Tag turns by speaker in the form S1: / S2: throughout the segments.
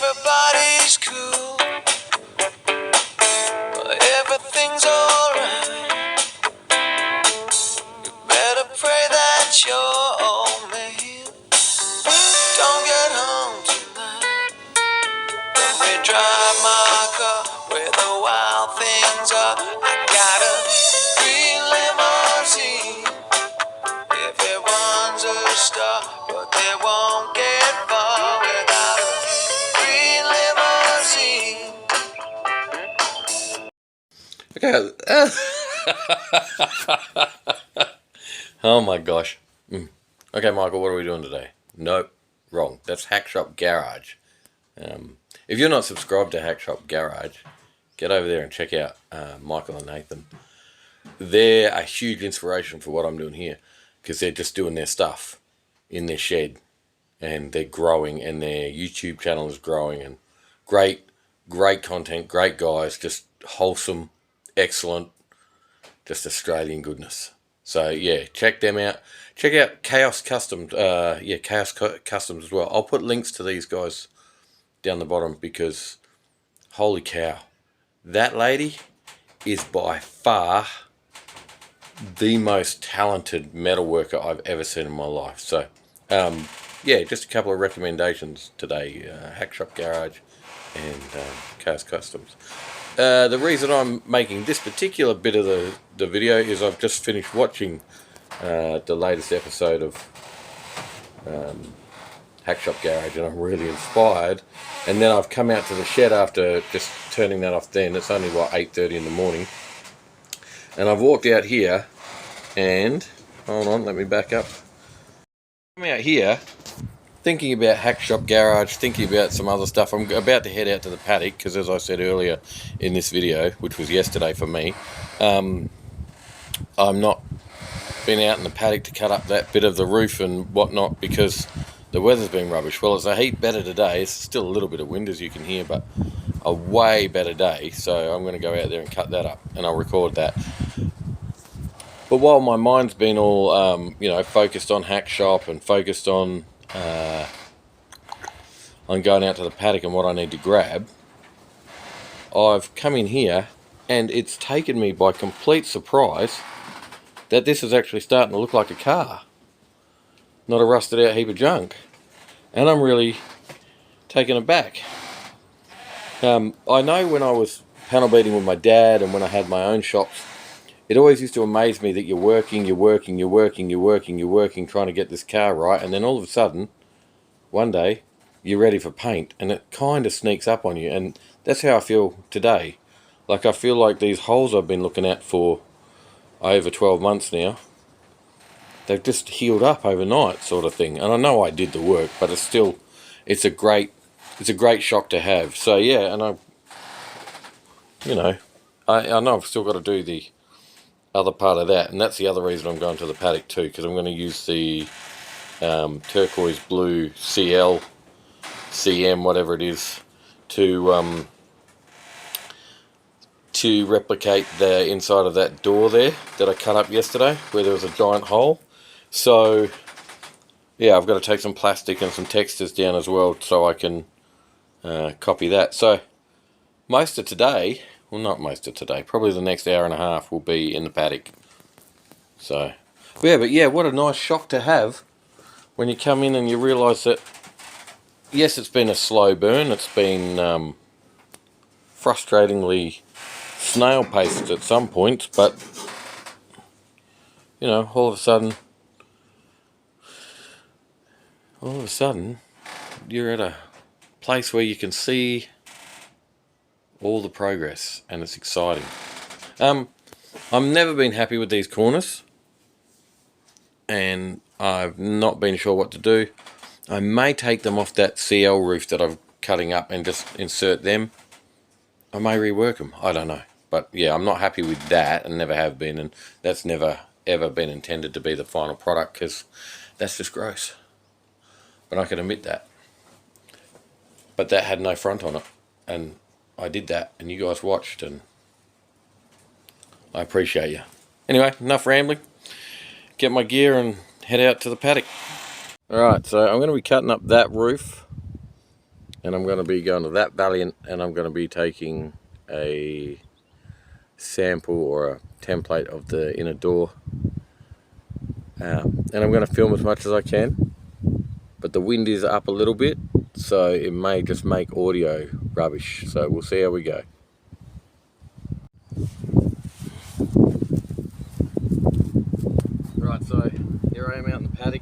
S1: Everybody's cool, everything's alright. Better pray that you're all man. Don't get home tonight. Let me drive my car where the wild things are. I got a green limousine. Everyone's a star, but they won't get far without a green limousine. Okay. Oh my gosh. Okay, Michael, what are we doing today? Nope, wrong. That's Hack Shop Garage. If you're not subscribed to Hack Shop Garage, get over there and check out Michael and Nathan. They're a huge inspiration for what I'm doing here, because they're just doing their stuff in their shed, and they're growing, and their YouTube channel is growing, and great content, great guys, just wholesome, excellent, just Australian goodness. So yeah, check them out. Check out Chaos Customs. Chaos Customs as well. I'll put links to these guys down the bottom, because holy cow, that lady is by far the most talented metal worker I've ever seen in my life. So yeah, just a couple of recommendations today. Hack Shop Garage and Chaos Customs. The reason I'm making this particular bit of the video is I've just finished watching the latest episode of Hack Shop Garage, and I'm really inspired. And then I've come out to the shed after just turning that off then. It's only, 8:30 in the morning. And I've walked out here and, hold on, let me back up. I'm out here thinking about Hack Shop Garage, thinking about some other stuff. I'm about to head out to the paddock, because as I said earlier in this video, which was yesterday for me, I'm not been out in the paddock to cut up that bit of the roof and whatnot, because the weather's been rubbish. Well, it's a heap better today. It's still a little bit of wind, as you can hear, but a way better day. So I'm going to go out there and cut that up, and I'll record that. But while my mind's been all, focused on Hack Shop and focused on going out to the paddock and what I need to grab, I've come in here, and it's taken me by complete surprise that this is actually starting to look like a car, not a rusted out heap of junk. And I'm really taken aback. I know when I was panel beating with my dad and when I had my own shops, it always used to amaze me that you're working, trying to get this car right, and then all of a sudden, one day, you're ready for paint, and it kind of sneaks up on you. And that's how I feel today. Like, I feel like these holes I've been looking at for over 12 months now, they've just healed up overnight, sort of thing. And I know I did the work, but it's a great shock to have. So yeah, and I know I've still got to do the other part of that, and that's the other reason I'm going to the paddock too, because I'm going to use the turquoise blue CM, whatever it is, to replicate the inside of that door there that I cut up yesterday, where there was a giant hole. So yeah, I've got to take some plastic and some textures down as well, so I can copy that. So most of today, well, not most of today, probably the next hour and a half will be in the paddock. So yeah, what a nice shock to have when you come in and you realise that, yes, it's been a slow burn, it's been frustratingly snail-paced at some points, but all of a sudden you're at a place where you can see all the progress, and it's exciting. I've never been happy with these corners, and I've not been sure what to do. I may take them off that CL roof that I'm cutting up and just insert them. I may rework them, I don't know. But yeah, I'm not happy with that, and never have been, and that's never ever been intended to be the final product, because that's just gross. But I can admit that. But that had no front on it, and I did that, and you guys watched, and I appreciate you. Anyway, enough rambling. Get my gear and head out to the paddock. Alright, so I'm going to be cutting up that roof and I'm going to be going to that Valiant, and I'm going to be taking a sample or a template of the inner door, and I'm going to film as much as I can, but the wind is up a little bit, so it may just make audio rubbish, so we'll see how we go. Right, so here I am out in the paddock.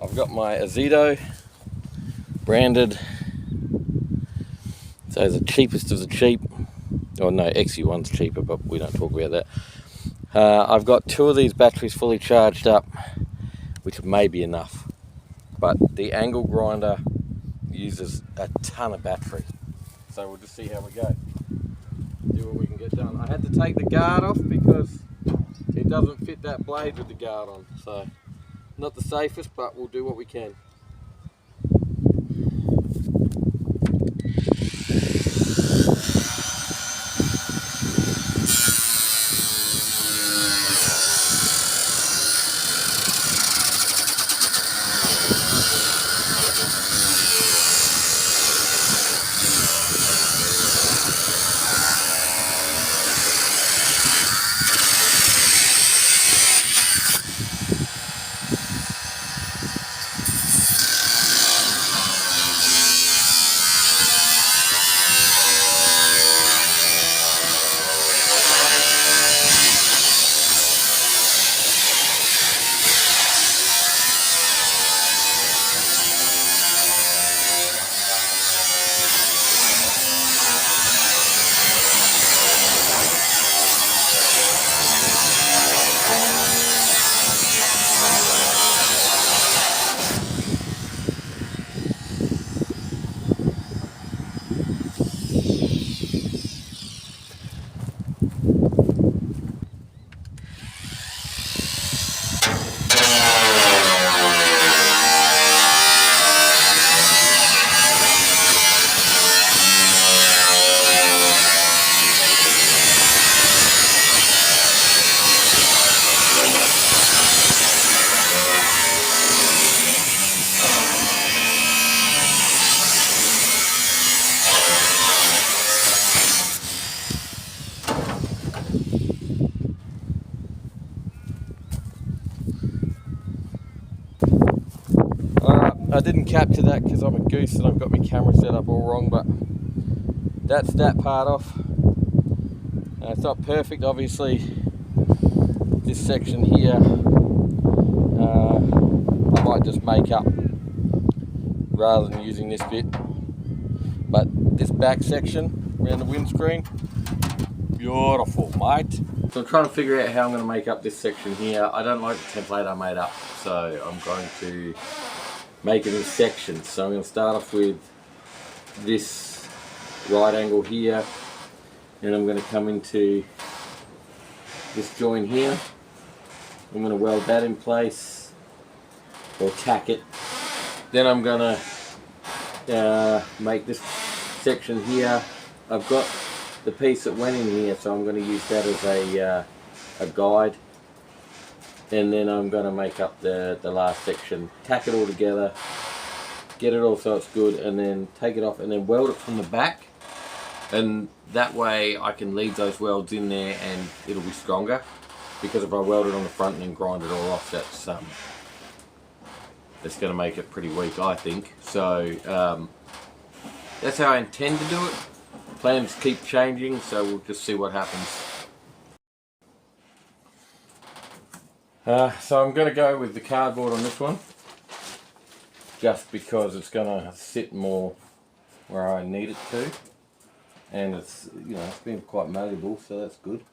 S1: I've got my Azito branded, so the cheapest of the cheap. Oh no, XU1's cheaper, but we don't talk about that. I've got 2 of these batteries fully charged up, which may be enough, but the angle grinder uses a ton of battery, so we'll just see how we go, do what we can get done. I had to take the guard off because it doesn't fit that blade with the guard on, so not the safest, but we'll do what we can. I didn't capture that because I'm a goose and I've got my camera set up all wrong, but that's that part off. It's not perfect, obviously. This section here, I might just make up rather than using this bit. But this back section around the windscreen, beautiful, mate. So I'm trying to figure out how I'm going to make up this section here. I don't like the template I made up, so I'm going to make it in sections. So I'm going to start off with this right angle here, and I'm going to come into this joint here. I'm going to weld that in place or tack it. Then I'm going to make this section here. I've got the piece that went in here, so I'm going to use that as a guide. And then I'm going to make up the last section, tack it all together, get it all so it's good, and then take it off and then weld it from the back. And that way I can leave those welds in there and it'll be stronger. Because if I weld it on the front and then grind it all off, that's going to make it pretty weak, I think. So that's how I intend to do it. Plans keep changing, so we'll just see what happens. So I'm going to go with the cardboard on this one, just because it's going to sit more where I need it to, and it's, you know, it's been quite malleable, so that's good.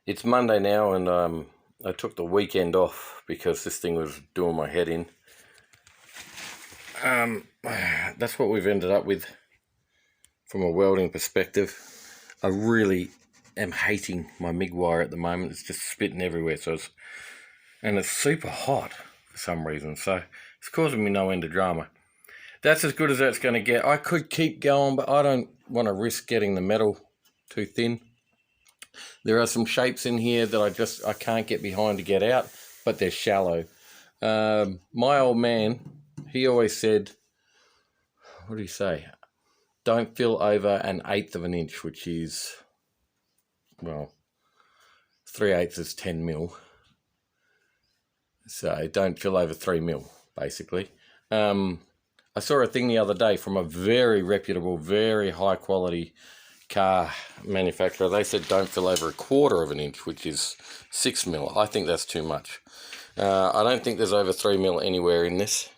S1: It's Monday now, and I took the weekend off because this thing was doing my head in. That's what we've ended up with from a welding perspective. I really am hating my MIG wire at the moment. It's just spitting everywhere, and it's super hot for some reason, so it's causing me no end of drama. That's as good as that's going to get. I could keep going, but I don't want to risk getting the metal too thin. There are some shapes in here that I can't get behind to get out, but they're shallow. My old man, he always said, what did he say? Don't fill over 1/8 of an inch, which is, well, 3/8 is 10 mil. So don't fill over 3 mil, basically. I saw a thing the other day from a very reputable, very high quality car manufacturer. They said don't fill over 1/4 of an inch, which is 6 mil. I think that's too much. I don't think there's over 3 mil anywhere in this.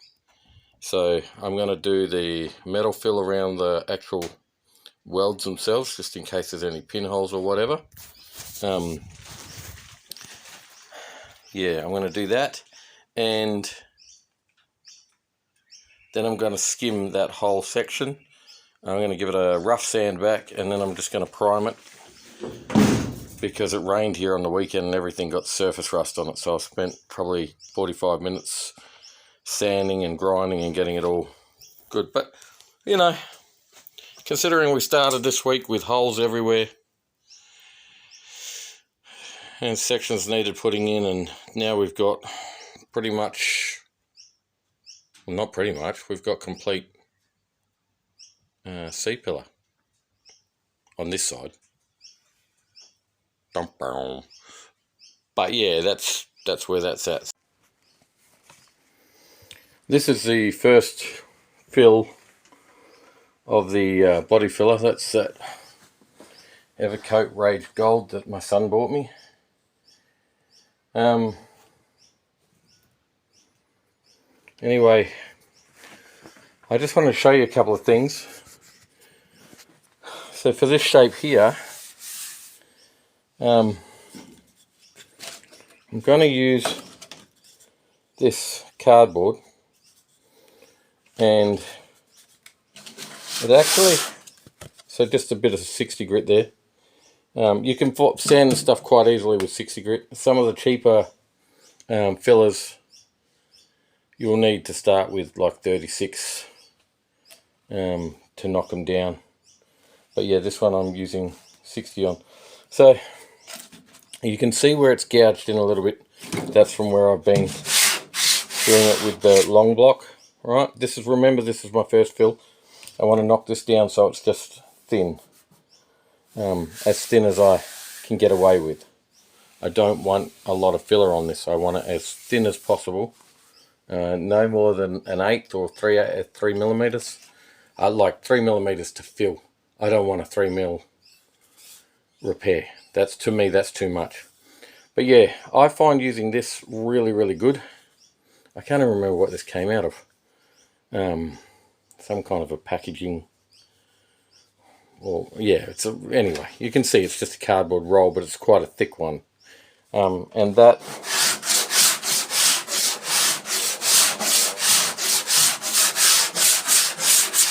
S1: So I'm going to do the metal fill around the actual welds themselves, just in case there's any pinholes or whatever. Yeah, I'm going to do that, and then I'm going to skim that whole section. I'm going to give it a rough sand back, and then I'm just going to prime it, because it rained here on the weekend and everything got surface rust on it. So I spent probably 45 minutes sanding and grinding and getting it all good. But, you know, considering we started this week with holes everywhere and sections needed putting in, and now we've got pretty much, well, not pretty much, we've got complete C-pillar on this side. But yeah, that's where that's at. This is the first fill of the body filler. That's that Evercoat Rage Gold that my son bought me. Anyway, I just want to show you a couple of things. So for this shape here, I'm going to use this cardboard, and it actually, so just a bit of 60 grit there. You can sand the stuff quite easily with 60 grit. Some of the cheaper fillers you'll need to start with like 36 to knock them down. But yeah, this one I'm using 60 on. So you can see where it's gouged in a little bit. That's from where I've been doing it with the long block. Right, remember this is my first fill. I want to knock this down so it's just thin. As thin as I can get away with. I don't want a lot of filler on this. I want it as thin as possible. No more than 1/8 or 3 millimeters. I like 3 millimeters to fill. I don't want a 3 mil repair. To me, that's too much. But yeah, I find using this really, really good. I can't even remember what this came out of. Some kind of a packaging. Well, yeah, anyway, you can see it's just a cardboard roll, but it's quite a thick one. And that,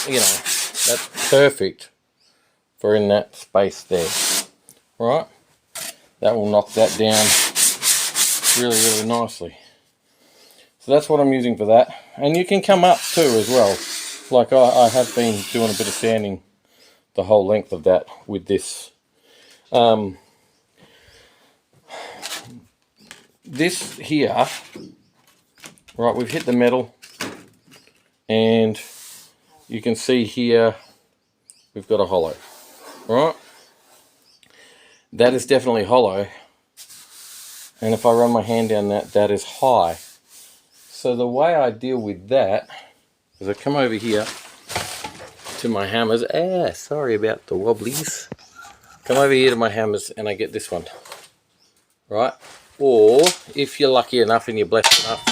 S1: you know, that's perfect for in that space there. Right? That will knock that down really, really nicely. So that's what I'm using for that. And you can come up too as well. Like I have been doing a bit of sanding the whole length of that with this. This here, right, we've hit the metal, and you can see here we've got a hollow, right? That is definitely hollow, and if I run my hand down that is high. So the way I deal with that is I come over here to my hammers. Sorry about the wobblies. Come over here to my hammers and I get this one, right? Or if you're lucky enough and you're blessed enough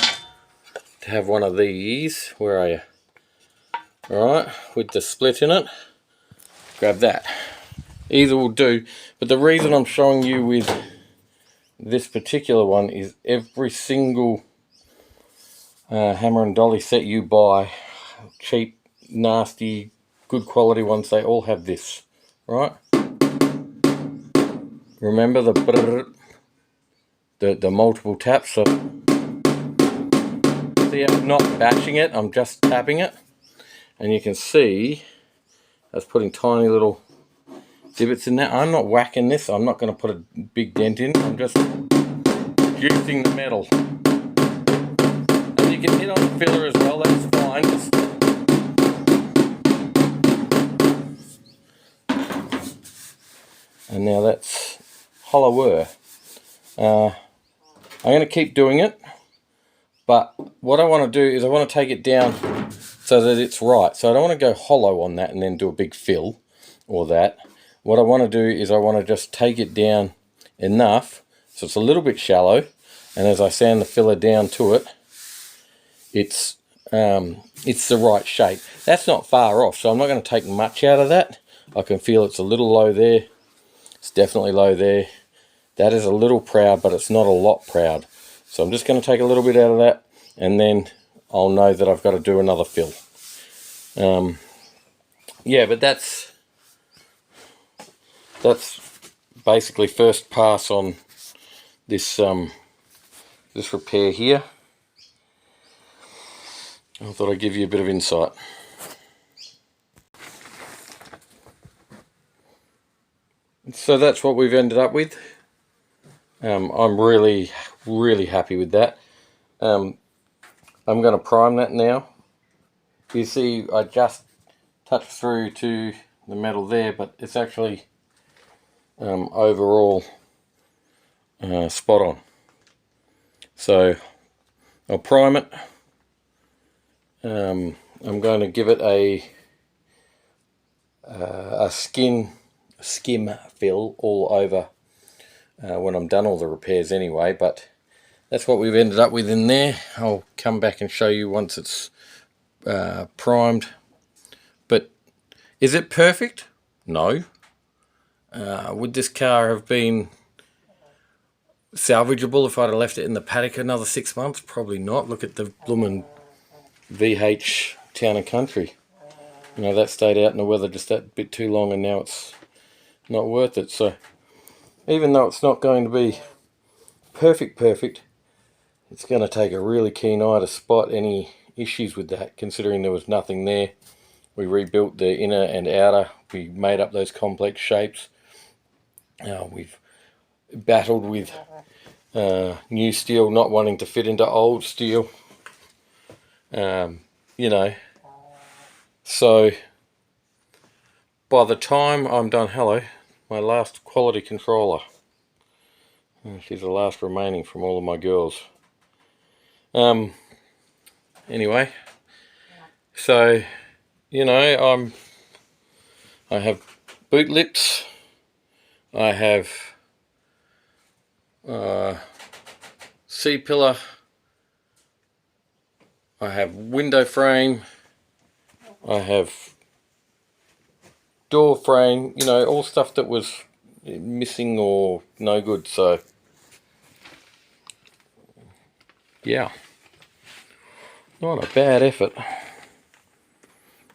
S1: to have one of these, where are you? Alright, with the split in it, grab that. Either will do, but the reason I'm showing you with this particular one is every single hammer and dolly set you buy, cheap, nasty, good quality ones, they all have this, right? Remember the multiple taps? So see, I'm not bashing it, I'm just tapping it, and you can see that's putting tiny little divots in there. I'm not whacking this, I'm not going to put a big dent in, I'm just juicing the metal. And you can hit on the filler as well, that's fine. And now that's hollower. I'm going to keep doing it, but what I want to do is I want to take it down so that it's right. So I don't want to go hollow on that and then do a big fill or that. What I want to do is I want to just take it down enough so it's a little bit shallow, and as I sand the filler down to it, it's the right shape. That's not far off, so I'm not going to take much out of that. I can feel it's a little low there. It's definitely low there. That is a little proud, but it's not a lot proud. So I'm just going to take a little bit out of that, and then I'll know that I've got to do another fill. Yeah, but that's basically first pass on this this repair here. I thought I'd give you a bit of insight. So that's what we've ended up with. I'm really happy with that. I'm going to prime that now. You see, I just touched through to the metal there, but it's actually overall spot on. So I'll prime it. I'm going to give it a skim fill all over when I'm done all the repairs anyway, but that's what we've ended up with in there. I'll come back and show you once it's primed. But is it perfect? No. Would this car have been salvageable if I'd have left it in the paddock another 6 months? Probably not. Look at the bloomin' VH Town and Country. You know, that stayed out in the weather just that bit too long, and now it's not worth it. So even though it's not going to be perfect, it's going to take a really keen eye to spot any issues with that, considering there was nothing there. We rebuilt the inner and outer, we made up those complex shapes. We've battled with new steel not wanting to fit into old steel. You know, so by the time I'm done, hello, my last quality controller. She's the last remaining from all of my girls. Anyway, so you know, I have boot lips, I have C-pillar, I have window frame, I have door frame, you know, all stuff that was missing or no good. So yeah, not a bad effort.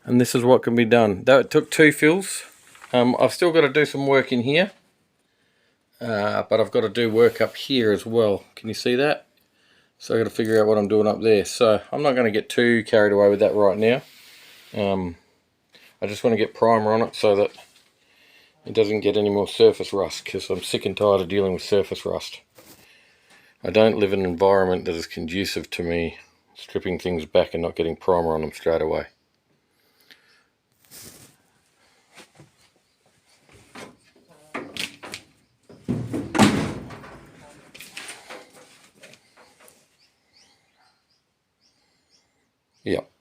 S1: And this is what can be done. Though it took 2 fills. I've still got to do some work in here, but I've got to do work up here as well. Can you see that? So I've got to figure out what I'm doing up there. So I'm not going to get too carried away with that right now. I just want to get primer on it so that it doesn't get any more surface rust, because I'm sick and tired of dealing with surface rust. I don't live in an environment that is conducive to me stripping things back and not getting primer on them straight away. Yep.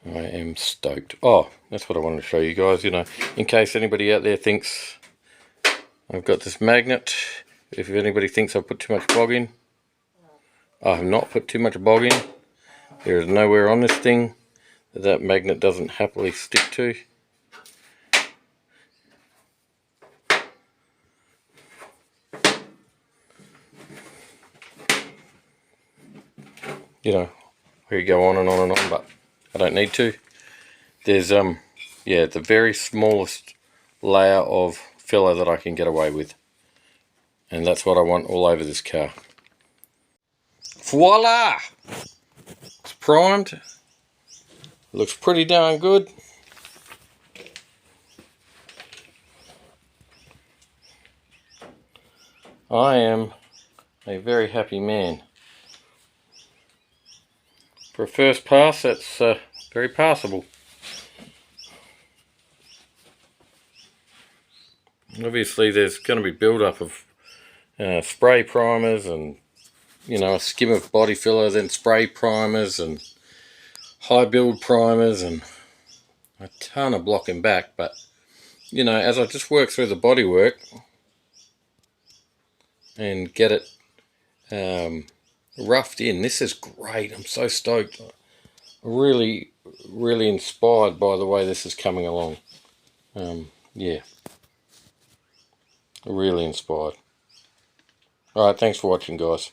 S1: I am stoked. Oh, that's what I wanted to show you guys, you know, in case anybody out there thinks I've got this magnet. If anybody thinks I've put too much bog in, I have not put too much bog in. There is nowhere on this thing that that magnet doesn't happily stick to. you know, we could go on and on and on, but I don't need to. There's yeah, the very smallest layer of filler that I can get away with, and that's what I want all over this car. Voila! It's primed. Looks pretty darn good. I am a very happy man. For a first pass, that's very passable. Obviously there's going to be build-up of spray primers and, you know, a skim of body filler, then spray primers and high build primers and a ton of blocking back. But, you know, as I just work through the bodywork and get it roughed in, this is great. I'm so stoked. Really inspired by the way this is coming along. Yeah, really inspired. Alright, thanks for watching, guys.